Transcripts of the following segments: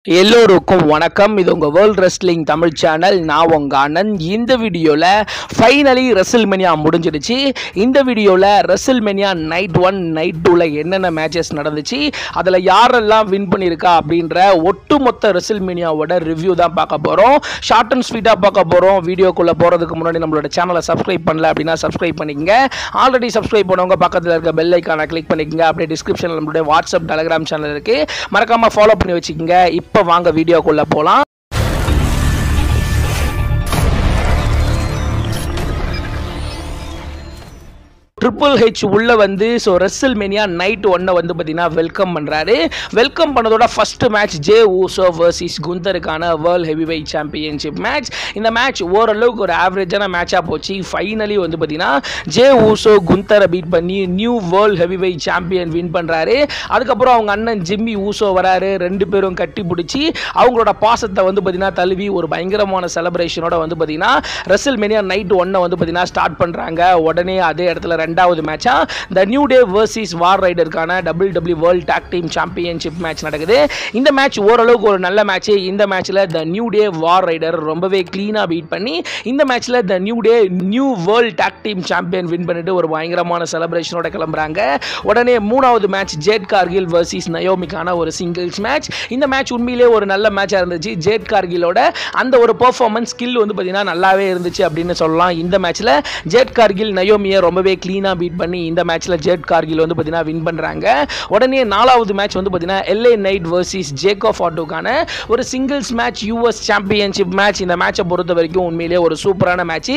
எல்லோருக்கும் வணக்கம். இது உங்கள் வேர்ல்ட் ரெஸ்லிங் தமிழ் சேனல். நான் உங்கள் ஆனந்த். இந்த வீடியோவில் ஃபைனலி ரெசில்மேனியா முடிஞ்சிடுச்சு. இந்த வீடியோவில் ரெசில்மேனியா நைட் 1 நைட் 2ல் என்னென்ன மேட்சஸ் நடந்துச்சு, அதில் யாரெல்லாம் வின் பண்ணியிருக்கா அப்படின்ற ஒட்டுமொத்த ரெசில்மேனியாவோட ரிவ்யூ தான் பார்க்க போகிறோம். ஷார்ட் அண்ட் ஸ்வீட்டாக பார்க்க போகிறோம். வீடியோக்குள்ளே போகிறதுக்கு முன்னாடி நம்மளோட சேனலை சப்ஸ்கிரைப் பண்ணல அப்படின்னா சப்ஸ்கிரைப் பண்ணிக்கங்க. ஆல்ரெடி சப்ஸ்கிரைப் பண்ணவங்க பக்கத்தில் இருக்க பெல் ஐக்கானை கிளிக் பண்ணிக்கங்க. அப்படியே டிஸ்கிரிப்ஷனில் நம்மளுடைய வாட்ஸ்அப் டெலிகிராம் சேனல் இருக்குது, மறக்காமல் ஃபாலோ பண்ணி வச்சுக்கோங்க. இப்போ வாங்க வீடியோக்குள்ள போலாம். ட்ரிபிள் ஹெச் உள்ள வந்து ரெசில்மேனியா நைட் 1 வந்து பார்த்தீங்கன்னா வெல்கம் பண்ணுறாரு. வெல்கம் பண்ணதோட first match Jey Uso versus குந்தருக்கான வேர்ல்ட் ஹெவிவெயிட் சாம்பியன்ஷிப் மேட்ச். இந்த மேட்ச் ஓரளவுக்கு ஒரு ஆவரேஜான மேட்சாக போச்சு. ஃபைனலி வந்து பார்த்தீங்கன்னா ஜே ஊசோ குந்தரை பீட் பண்ணி new world heavyweight champion win பண்ணுறாரு. அதுக்கப்புறம் அவங்க அண்ணன் ஜிம்மி ஊசோ வராரு. ரெண்டு பேரும் கட்டி பிடிச்சி அவங்களோட பாசத்தை வந்து பார்த்தீங்கன்னா தழுவி ஒரு பயங்கரமான செலிப்ரேஷனோட வந்து பார்த்தீங்கன்னா ரெசில்மேனியா நைட் 1 வந்து பார்த்தீங்கன்னா ஸ்டார்ட் பண்ணுறாங்க. உடனே அதே இடத்துல ரெண்டாவது மேட்சா the new day versus war ரைடருக்கான WWE world tag team championship match நடக்குது. இந்த மேட்ச் ஓரளவுக்கு ஒரு நல்ல மேட்ச். இந்த மேட்ச்ல த நியூ டே வார் ரைடர் ரொம்பவே கிளீனா பீட் பண்ணி இந்த மேட்ச்ல த நியூ டே new world tag team champion win பண்ணிட்டு ஒரு பயங்கரமான செலிப்ரேஷனோட கிளம்புறாங்க. உடனே மூணாவது மேட்ச் ஜேட் கார்கில் வர்சஸ் நயோமிக்கான ஒரு சிங்கிள்ஸ் மேட்ச். இந்த மேட்ச் உண்மையிலே ஒரு நல்ல மேட்சா இருந்துச்சு. ஜேட் கார்கிலோட அந்த ஒரு பெர்ஃபார்மன்ஸ் ஸ்கில் வந்து பார்த்தீங்கன்னா நல்லாவே இருந்துச்சு அப்படின்னு சொல்லலாம். இந்த மேட்ச்ல ஜேட் கார்கில் நயோமியை ரொம்பவே கிளீனா பீட் பண்ணி இந்த மேட்ச்ல ஜேட் கார்கில் வந்து பார்த்தீங்கன்னா வின் பண்றாங்க. உடனே நாலாவது மேட்ச் வந்து பார்த்தீங்கன்னா எல்ஏ நைட் வர்சஸ் ஜேக்கப் ஆட்டோக்கான ஒரு singles match US championship match. இந்த மேட்சை பொறுத்த வரைக்கும் உண்மையிலேயே ஒரு சூப்பரான மேட்ச்.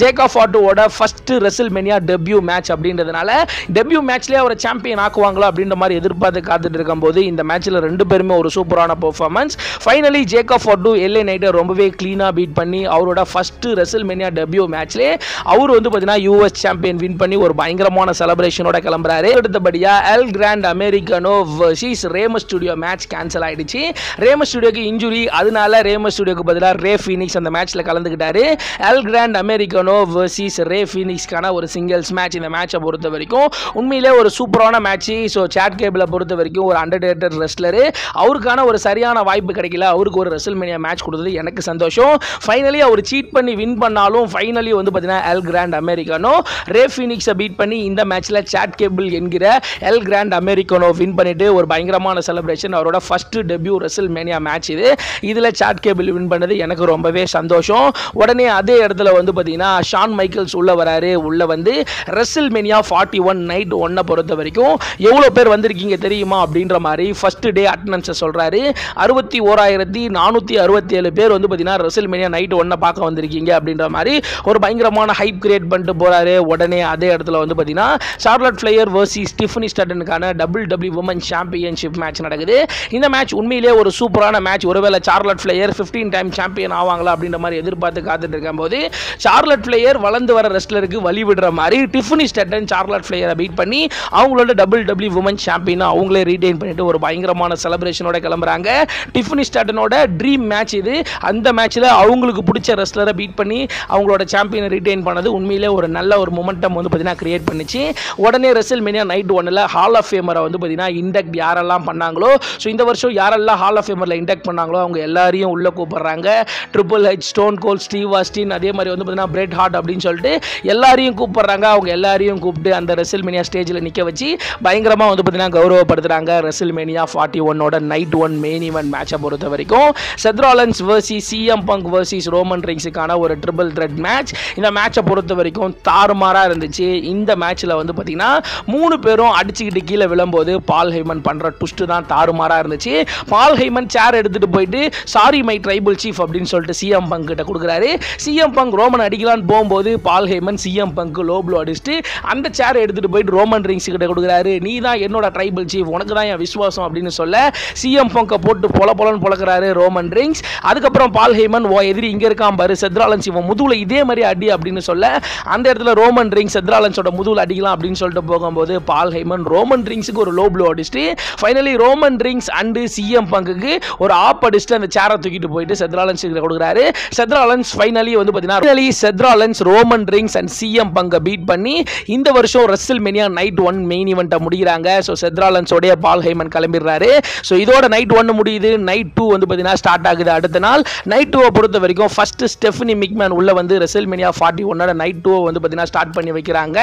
ஜேக்கப் ஆட்டோவோட ஃபர்ஸ்ட் ரெசில்மேனியா டெபியூ மேட்ச் அப்படின்றதுனால டெபியூ மேட்ச்லேயே அவரை சாம்பியன் ஆக்குவாங்களா அப்படின்ற மாதிரி எதிர்பார்த்து காத்துட்டு இருக்கும்போது இந்த மேட்ச்ல ரெண்டு பேருமே ஒரு சூப்பரான பெர்ஃபார்மன்ஸ். ஃபைனலி ஜேக்கப் ஆட்டோ எல்ஏ நைட்டை ரொம்பவே கிளீனா பீட் பண்ணி அவரோட ஃபர்ஸ்ட் ரெசில்மேனியா டெபியூ மேட்ச்லேயே அவர் வந்து பார்த்தீங்கன்னா யூஎஸ் சாம்பியன் வின் பண்ணி ஒரு பயங்கரமான செலிப்ரேஷனோட கிளம்புறாரு. அடுத்தபடியா எல் கிராண்ட் அமெரிக்கனோ வர்சஸ் ரேமஸ் ஸ்டுடியோ மேட்ச் கேன்சல் ஆயிடுச்சு. ரேமஸ் ஸ்டுடியோக்கு இன்ஜுரி, அதனால ரேமஸ் ஸ்டுடியோக்கு பதிலாக ரே ஃபீனிக்ஸ் அந்த மேட்ச்ல கலந்துக்கிட்டாரு. El Grande Americano versus Rey ஃபீனிக்ஸ்க்கான ஒரு சிங்கிள்ஸ் மேட்ச். இந்த மேட்சை பொறுத்த வரைக்கும் உண்மையிலே ஒரு சூப்பரான மேட்ச். ஸோ சாட் கேபிளை பொறுத்த வரைக்கும் ஒரு அண்டர்டேட்டட் ரெஸ்லரு, அவருக்கான ஒரு சரியான வாய்ப்பு கிடைக்கல. அவருக்கு ஒரு ரெசில்மேனியா மேட்ச் கொடுத்தது எனக்கு சந்தோஷம். ஃபைனலி அவர் சீட் பண்ணி வின் பண்ணாலும் ஃபைனலி வந்து பார்த்தீங்கன்னா எல் கிராண்ட் அமெரிக்கனோ ரே ஃபீனிக்ஸை பீட் பண்ணி இந்த மேட்ச்ல சாட் கேபிள் என்கிற எல் கிராண்ட் அமெரிக்கனோ வின் பண்ணிட்டு ஒரு பயங்கரமான செலிப்ரேஷன். அவரோட ஃபர்ஸ்ட் டெபியூ ரெசில்மேனியா மேட்ச் இது. இதுல சாட் கேபிள் வின் பண்ணது எனக்கு ரொம்பவே சந்தோஷம். உடனே அதே இடத்துல வந்து பார்த்தீங்கன்னா ஷான் மைக்கேல்ஸ் உள்ள வராரு. உள்ள வந்து ரெசில்மேனியா 41 நைட் 1 பொறுத்த வரைக்கும் எவ்வளோ பேர் வந்திருக்கீங்க தெரியுமா அப்படின்ற மாதிரி ஃபர்ஸ்ட் டே அட்டெண்டன்ஸை சொல்றாரு. 61,467 பேர் வந்து பார்த்தீங்கன்னா ரெசில்மேனியா நைட் 1 பார்க்க வந்திருக்கீங்க அப்படின்ற மாதிரி ஒரு பயங்கரமான ஹைப் கிரியேட் பண்ணிட்டு போறாரு. உடனே அதே இடத்துல வந்து பார்த்தீங்கன்னா சார்லட் ஃபிளேயர் வர்சஸ் ஸ்டிஃபனி ஸ்டட்டனுக்கான WWE உமன் சாம்பியன்ஷிப் மேட்ச் நடக்குது. இந்த மேட்ச் உண்மையிலேயே ஒரு சூப்பரான மேட்ச். ஒருவேளை சார்லட் ஃபிளேயர் 15 டைம் சாம்பியன் ஆவாங்களா அப்படின்ற மாதிரி எதிர்பார்த்து காத்துட்டு இருக்கும்போது சார்லட் ஃபிளேயர் வளர்ந்து வர ரெஸ்லருக்கு வழி விடுற மாதிரி டிஃபனி ஸ்டட்டன் சார்லட் ஃபிளேயரை பீட் பண்ணி அவங்களோட WWE உமன் சாம்பியனை அவங்களே ரீடைன் பண்ணிட்டு ஒரு பயங்கரமான செலிப்ரேஷனோட கிளம்புறாங்க. டிஃபனி ஸ்டட்டனோட ட்ரீம் மேட்ச் இது. அந்த மேட்ச்ல அவங்களுக்கு பிடிச்ச ரெஸ்லரை பீட் பண்ணி அவங்களோட சாம்பியனை ரீடைன் பண்ணது உண்மையிலே ஒரு நல்ல ஒரு மொமெண்டம் வந்து பார்த்தீங்கன்னா கிரியேட் பண்ணிச்சு. உடனே ரெசில்மேனியா நைட் 1ல ஹால் ஆஃப் ஃபேமரை வந்து பார்த்தீங்கன்னா இண்டக்ட் யாரெல்லாம் பண்ணாங்களோ, ஸோ இந்த வருஷம் யாரெல்லாம் ஹால் ஆஃப் ஃபேமரில் இண்டக்ட் பண்ணாங்களோ அவங்க எல்லாரையும் உள்ள கூப்பிடுறாங்க. Triple H, Stone Cold, Steve Austin, அதே மாதிரி வந்து பார்த்தீங்கன்னா பிரெட் ஹார்ட் அப்படின்னு சொல்லிட்டு எல்லாரையும் கூப்பிடுறாங்க. அவங்க எல்லாரையும் கூப்பிட்டு அந்த ரெசில்மேனியா ஸ்டேஜில் நிற்க வச்சு பயங்கரமாக வந்து பார்த்தீங்கன்னா கௌரவப்படுத்துறாங்க. ரெசில்மேனியா 41ஓட நைட் 1 மெயின் ஈவென்ட் மேட்சை பொறுத்த வரைக்கும் Seth Rollins versus CM Punk versus Roman ரிங்ஸுக்கான ஒரு ட்ரிபிள் த்ரெட் மேட்ச். இந்த மேட்சை பொறுத்த வரைக்கும் தாறுமாறாக இருந்துச்சு. இந்த மேட்ச்ல வந்து பார்த்தீங்கன்னா 3 பேரும் அடிச்சுக்கிட்டு கீழே விழும்போது பால் ஹெய்மன் பண்ற ட்விஸ்ட் தான் தாறுமாறா இருந்துச்சு. பால் ஹெய்மன் சேர் எடுத்துட்டு போயிட்டு சாரி மை ட்ரைபிள் சீஃப் அப்படின்னு சொல்லிட்டு சிஎம் பங்க் கிட்ட கொடுக்குறாரு. சிஎம் பங்க் ரோமன் அடிக்கலான்னு போகும்போது பால் ஹெய்மன் சிஎம் பங்க் லோப்ளோ அடிச்சுட்டு அந்த சேர் எடுத்துட்டு போயிட்டு ரோமன் ரிங்ஸ் கிட்ட கொடுக்குறாரு. நீ தான் என்னோட ட்ரைபிள் சீஃப், உனக்கு தான் என் விசுவாசம் அப்படின்னு சொல்ல சிஎம் பங்கை போட்டு பொலன்னு பொழக்கிறாரு ரோமன் ரிங்ஸ். அதுக்கப்புறம் பால் ஹெய்மன் எதிரி இங்க இருக்கான் பாரு செத் ராலின்ஸ், இவன் முதுகுல இதே மாதிரி அடி அப்படின்னு சொல்ல அந்த இடத்துல ரோமன் ரிங்ஸ் செத் ராலின்ஸ் ராலன்ஸோட முதுகுல அடிக்கலாம் அப்படின்னு சொல்லிட்டு போகும்போது பால் ஹெய்மன் ரோமன் ரிங்ஸுக்கு ஒரு லோ ப்ளோ அடிச்சுட்டு finally Roman Reigns and CM பங்குக்கு ஒரு ஆப் அடிச்சுட்டு அந்த சேரை தூக்கிட்டு போயிட்டு செத் ராலன்ஸ் கொடுக்குறாரு. செத் ராலன்ஸ் ஃபைனலி வந்து பார்த்தீங்கன்னா Seth Rollins Roman Reigns and CM பங்கை பீட் பண்ணி இந்த வருஷம் ரெஸ்ல்மேனியா நைட் 1 மெயின் ஈவெண்ட்டை முடிக்கிறாங்க. ஸோ செத் ராலன்ஸோடைய பால் ஹெய்மன் கிளம்பிடுறாரு. ஸோ இதோட நைட் 1 முடியுது. நைட் 2 வந்து பார்த்தீங்கன்னா ஸ்டார்ட் ஆகுது. அடுத்த நாள் நைட் 2 பொறுத்த வரைக்கும் ஃபர்ஸ்ட் ஸ்டெஃபனி மிக்மேன் உள்ள வந்து ரெஸ்ல்மேனியா 41 நைட் 2 வந்து பார்த்தீங்கன்னா ஸ்டார்ட் பண்ணி வைக்கிறாங்க.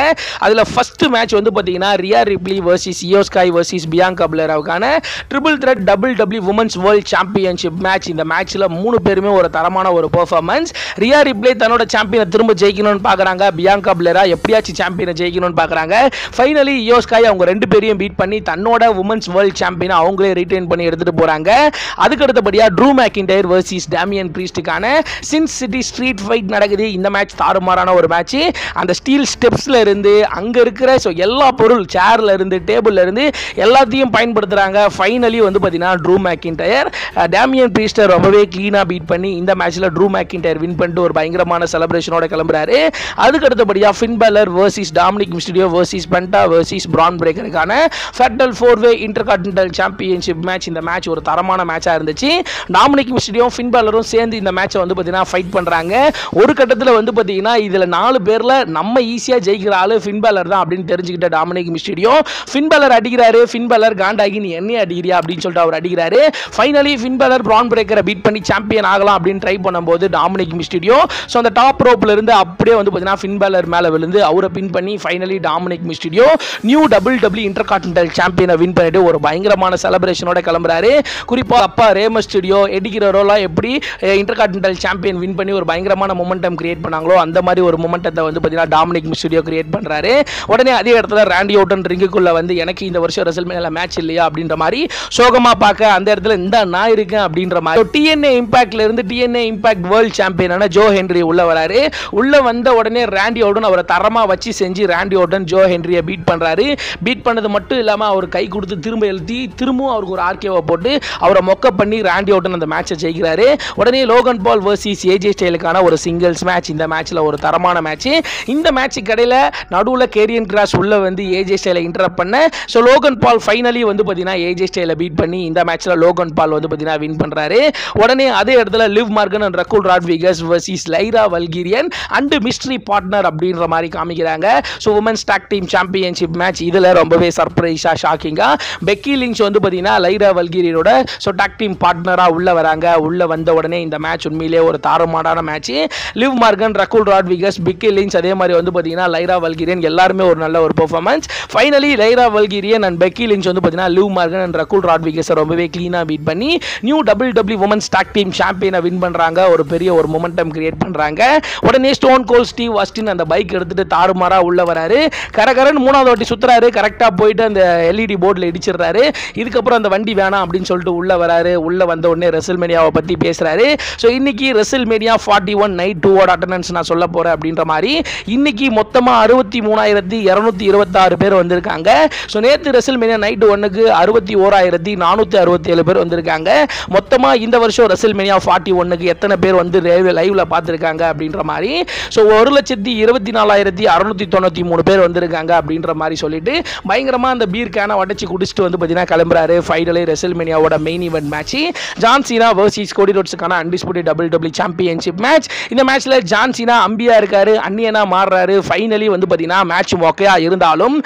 அதில் ஃபர்ஸ்ட் மேட்ச் வந்து பார்த்தீங்கன்னா Rhea Ripley versus Iyo Sky versus Bianca பிளேராவுக்கான triple threat WWE women's world championship match. இந்த மேட்ச்ல 3 பேருமே ஒரு தரமான ஒரு பெர்ஃபார்மன்ஸ். ரியா ரிப்ளி தன்னோட சாம்பியனை திரும்ப ஜெயிக்கணும்னு பார்க்குறாங்க. பியாங்கா பிளேரா எப்படியாச்சும் சாம்பியனை ஜெயிக்கணும்னு பார்க்குறாங்க. ஃபைனலி இயோ ஸ்காய் அவங்க 2 பேரையும் பீட் பண்ணி தன்னோட உமன்ஸ் வேர்ல்ட் சாம்பியனை அவங்களே ரிட்டைன் பண்ணி எடுத்துட்டு போறாங்க. அதுக்கு அடுத்தபடியாக true McIntyre versus Damian பிரீஸ்டுக்கான sin city street fight நடக்குது. இந்த மேட்ச் தாறுமாறான ஒரு மேட்ச். அந்த ஸ்டீல் ஸ்டெப்ஸ்ல இருந்து அங்க இருக்கிற எல்லா பொருள் சேர்ல இருந்து டேபிள்ல இருந்து எல்லாத்தையும் பயன்படுத்துறாங்க. ஃபைனலி வந்து பார்த்தீங்கன்னா ட்ரூ மேக்கின்டையர் டேமியன் பிரீஸ்டை ரொம்பவே கிளீனா பீட் பண்ணி இந்த மேட்ச்ல ட்ரூ மேக்கின்டையர் வின் பண்ணிட்டு ஒரு பயங்கரமான செலிப்ரேஷனோட கிளம்புறாரு. அதுக்கு அடுத்தபடியாக Finn Balor versus Dominik Mysterio versus Penta versus Bron பிரேக்கருக்கான ஃபேட்டல் 4-வே இன்டர்கான்டினென்டல் சாம்பியன்ஷிப் மேட்ச். இந்த மேட்ச் ஒரு தரமான மேட்சா இருந்துச்சு. டாமினிக் மிஸ்டீரியோ ஃபின் பேலரும் சேர்ந்து இந்த மேட்சை வந்து பார்த்தீங்கன்னா ஃபைட் பண்றாங்க. ஒரு கட்டத்தில் வந்து பார்த்தீங்கன்னா இதுல 4 பேர்ல நம்ம ஈஸியா ஜெயிக்கிற ஆளு ஃபின் பேலர் தான் அப்படின்னு தெரிஞ்சுக்கிட்ட டாமினிக் மிஸ்டீரியோ ஃபின் பேலர் அடிக்கிறாரு. ஃபின் பேலர் காண்டாகி நீ என்ன அடிக்கிறியா அப்படின்னு சொல்லிட்டு அவர் அடிக்கிறாரு. ஃபைனலி ஃபின் பேலர் பிரான் பிரேக்கரை பீட் பண்ணி சாம்பியன் ஆகலாம் அப்படின்னு ட்ரை பண்ணும்போது டாமினிக் மிஸ்டீரியோ ஸோ அந்த டாப் ரோப்ல இருந்து அப்படியே வந்து பார்த்தீங்கன்னா ஃபின் பேலர் மேலே விழுந்து அவரை பின் பண்ணி finally Dominik Mysterio new WWE intercontinental சாம்பியனை வின் பண்ணிட்டு ஒரு பயங்கரமான செலிப்ரேஷனோட கிளம்புறாரு. குறிப்பாக அப்பா ரே மிஸ்டீரியோ எடிக்கிறோலாம் எப்படி இன்டர்கான்டினென்டல் சாம்பியன் வின் பண்ணி ஒரு பயங்கரமான மொமெண்டம் கிரியேட் பண்ணாங்களோ அந்த மாதிரி ஒரு மொமெண்டத்தை வந்து பார்த்தீங்கன்னா டாமினிக் மிஸ்டீரியோ கிரியேட் பண்றாரு. உடனே அதே இடத்துல ராண்டி ஓர்டன் ரிங்குக்குள்ள வந்து எனக்கு இந்த வருஷம் ரெஸ்ல்மேனியா மேட்ச் இல்லையா அப்படின்ற மாதிரி சோகமா பார்க்க அந்த இடத்துல இந்த நான் இருக்கேன் அப்படின்ற மாதிரி TNA இம்பாக்ட்ல இருந்து TNA இம்பாக்ட் வேர்ல்ட் சாம்பியனான ஜோ ஹென்ரி உள்ள வராரு. உள்ள வந்த உடனே ராண்டி ஓர்டன் அவரை தரமா வச்சு செஞ்சு ராண்டி ஓர்டன் ஜோ ஹென்ரியை பீட் பண்றாரு. பீட் பண்ணது மட்டும் இல்லாம அவர் கை கொடுத்து திரும்ப எழுதி திரும்பவும் அவருக்கு ஒரு ஆர்கேவை போட்டு அவரை மொக்க பண்ணி ராண்டி ஓர்டன் அந்த மேட்சை ஜெயிக்கிறாரு. உடனே லோகன் பால் வர்சஸ் ஏஜே ஸ்டைலுக்கான ஒரு சிங்கிள்ஸ் மேட்ச். இந்த மேட்ச்ல ஒரு தரமான மேட்ச். இந்த மேட்ச் கடையில நடுவுல கேரியன் கிராஸ் உள்ள வந்து ஏஜே ஸ்டைலை இன்டரப்ட் பண்ண ஸோ லோகன் பால் ஃபைனலி வந்து பார்த்தீங்கன்னா ஏஜே ஸ்டைலை பீட் பண்ணி இந்த மேட்ச்ல லோகன் பால் வந்து பார்த்தீங்கன்னா வின் பண்றாரு. உடனே அதே இடத்துல Liv Morgan and Raquel Rodriguez versus Lyra Valkyria and mystery partner அப்படின்ற மாதிரி காமிக்கிறாங்க. So women's tag team championship match. இதில் ரொம்பவே சர்ப்ரைஸா ஷாக்கிங்கா பெக்கி லிஞ்ச் வந்து பார்த்தீங்கன்னா லைரா வல்கீரியனோட ஸோ டாக் டீம் பார்ட்னராக உள்ள வராங்க. உள்ள வந்த உடனே இந்த மேட்ச் உண்மையிலே ஒரு தாறுமாறான match. Liv Morgan Raquel Rodriguez Becky Lynch அதே மாதிரி வந்து பார்த்தீங்கன்னா லைரா வல்கீரியன் எல்லாருமே ஒரு நல்ல ஒரு performance. Finally Lyra Valkyria and Becky Lynch வந்து பார்த்தீங்கன்னா Liv Morgan and Raquel Rodriguez ரொம்பவே கிளீனா பீட் பண்ணி new WWE women's tag team சாம்பியனை வின் பண்றாங்க. ஒரு பெரிய ஒரு மொமெண்டம் கிரியேட் பண்றாங்க. உடனே ஸ்டோன் கோல்ட் ஸ்டீவ் ஆஸ்டின் அந்த பைக் எடுத்துட்டு தாறுமாறா உள்ள வராரு. கரகரன் 3வது வாட்டி சுத்துறாரு. கரெக்டா போயிட்டு அந்த LED போர்டில் இடிச்சிடுறாரு. இதுக்கப்புறம் அந்த வண்டி வேணாம் அப்படின்னு சொல்லிட்டு உள்ள வராரு. உள்ள வந்த உடனே ரெஸ்ல்மேனியாவை பத்தி பேசுறாரு. ஸோ இன்னைக்கு ரெஸ்ல்மேனியா 41 நைட் 2 அட்டெண்டன்ஸ் நான் சொல்ல போறேன் அப்படின்ற மாதிரி இன்னைக்கு மொத்தமா 63,226 பேர் வந்திருக்காங்க. ஸோ நேற்று ரெஸ்ல்மேனியா நைட் 1க்கு 61,467 பேர் வந்திருக்காங்க. மொத்தமா இந்த வருஷம் ரெஸ்ல்மேனியா 41க்கு எத்தனை பேர் வந்து லைவ்ல பார்த்துருக்காங்க அப்படின்ற மாதிரி ஸோ 1,24,693 பேர் வந்திருக்காங்க அப்படின்ற மாதிரி சொல்லிட்டு பயங்கரமா அந்த பீர் கேனை உடச்சி குடிச்சிட்டு வந்து பார்த்தீங்கன்னா கிளம்புறாரு. ஃபைனலி ரெஸ்ல்மேனியாவோட main event match John Cena versus Cody ரோட்ஸ்க்கான அன்டிஸ்பியூட்டட் WWE சாம்பியன்ஷிப் மேட்ச். இந்த மேட்ச்ல ஜான் சீனா அம்பியா இருக்காரு, அன்னியனா மாறுறாரு. ஃபைனலி வந்து பார்த்தீங்கன்னா மேட்ச் மொக்கையா இருந்தாலும்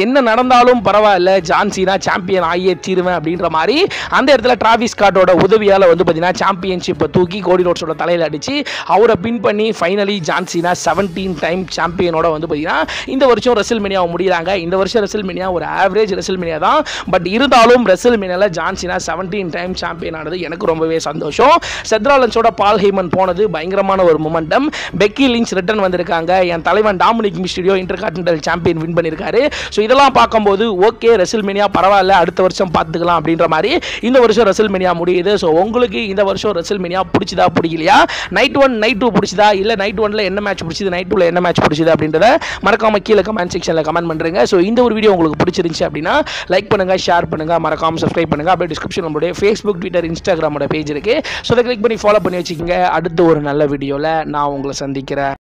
என்ன நடந்தாலும் பரவாயில்ல ஜான் சீனா சாம்பியன் ஆகியே தீருவேன் அப்படின்ற மாதிரி அந்த இடத்துல டிராவிஸ் ஸ்காட்டோட உதவியால வந்து பார்த்தீங்கன்னா சாம்பியன்ஷிப்பை தூக்கி கோடி ரோட்ஸோட தலையில் அடிச்சு அவரை பின் பண்ணி ஃபைனலி ஜான் சீனா 17 டைம் சாம்பியனோட வந்து பார்த்தீங்கன்னா இந்த வருஷம் ரெஸ்ல்மேனியாவை முடிகிறாங்க. இந்த வருஷம் ரெஸ்ல்மேனியா ஒரு ஆவரேஜ் ரெஸ்ல்மேனியா தான். பட் இருந்தாலும் ரெஸ்ல்மேனியாவில் ஜான் சீனா 17 டைம் சாம்பியன் ஆனது எனக்கு ரொம்பவே சந்தோஷம். செத் ராலன்ஸோட பால் ஹெய்மன் போனது பயங்கரமான ஒரு மொமெண்டம். பெக்கி லிஞ்ச் ரிட்டர்ன் வந்திருக்காங்க. என் தலைவன் Dominic Mysterio intercontinental champion win பண்ணியிருக்காரு. ஸோ இதெல்லாம் பார்க்கும்போது ஓகே ரெஸ்ல்மேனியா பரவாயில்ல அடுத்த வருஷம் பார்த்துக்கலாம் அப்படின்ற மாதிரி இந்த வருஷம் ரெஸ்ல்மேனியா முடியுது. ஸோ உங்களுக்கு இந்த வருஷம் ரெஸ்ல்மேனியா பிடிச்சதா பிடிக்கலையா? நைட் 1 நைட் 2 பிடிச்சதா? இல்லை நைட் 1ல என்ன மேட்ச் பிடிச்சது, நைட் 2ல என்ன மேட்ச் பிடிச்சது அப்படின்றத மறக்காம கீழே கமெண்ட் செக்ஷனில் கமெண்ட் பண்ணுங்க. ஸோ இந்த ஒரு வீடியோ உங்களுக்கு பிடிச்சிருந்துச்சு அப்படின்னா லைக் பண்ணுங்க, ஷேர் பண்ணுங்க, மறக்காம சப்ஸ்கிரைப் பண்ணுங்க. அப்படியே டிஸ்கிரிப்ஷன் நம்மளுடைய ஃபேஸ்புக், ட்விட்டர், இன்ஸ்டாகிராமோட பேஜ் இருக்கு. ஸோ அதை கிளிக் பண்ணி ஃபாலோ பண்ணி வச்சுக்கோங்க. அடுத்த ஒரு நல்ல வீடியோவில் நான் உங்களை சந்திக்கிறேன்.